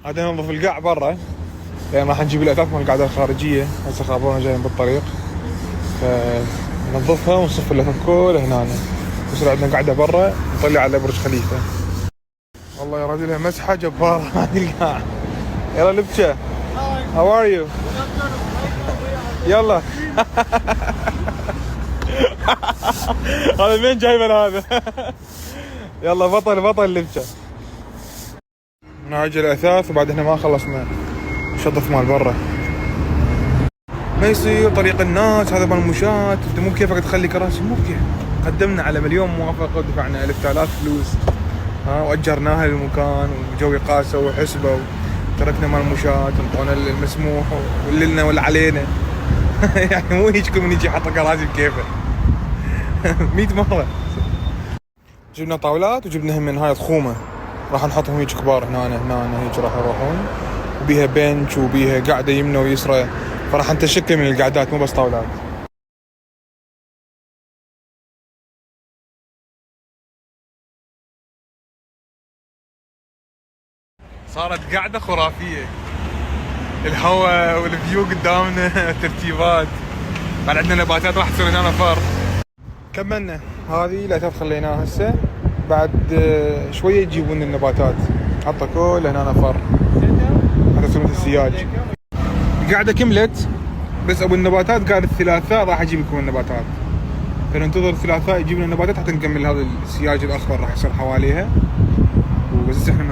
هذا ننظف القاع برا، يعني راح نجيب الاثاث من القاعده الخارجيه، هسه خابرنا جايين بالطريق، فننظفها ونصف الاثاث كله هنا، يصير عندنا قاعده برا نطلع على برج خليفه. والله يا رجل مسحه جباره هذه القاع. يلا لبشه، هاو ار يو؟ يلا. هذا مين جايبه هذا؟ يلا بطل لبشه. نعجل الاثاث وبعد هنا ما خلصنا شطف مال برا. ما يصير طريق الناس هذا مال المشاة، انت مو كيفك تخلي كراسي، مو كيف. قدمنا على مليون موافقة ودفعنا 1000 فلوس، واجرناها للمكان وجوي قاسة وحسبة، وتركنا مال المشاة انطونا المسموح واللي لنا واللي علينا. يعني مو هيك من يجي يحط كراسي بكيفه. 100 مرة. جبنا طاولات وجبنا من هاي ضخومة، راح نحطهم هيك كبار هنا هيك راح يروحون، وبيها بنش وبيها قاعدة يمنى ويسرى، فراح نتشكل من القعدات مو بس طاولات. صارت قاعدة خرافية، الهواء والفيو قدامنا. ترتيبات، بعد عندنا نباتات راح تصير هنا فر. كملنا هذه الاثاث خليناها هسه، بعد شوية يجيبون النباتات، حطها كل هنا فر حتى تصير مثل السياج. القاعدة كملت، بس ابو النباتات قال الثلاثاء راح اجيب لكم النباتات، فننتظر الثلاثاء يجيب لنا النباتات حتى نكمل هذا السياج الاخضر راح يصير حواليها. وبس احنا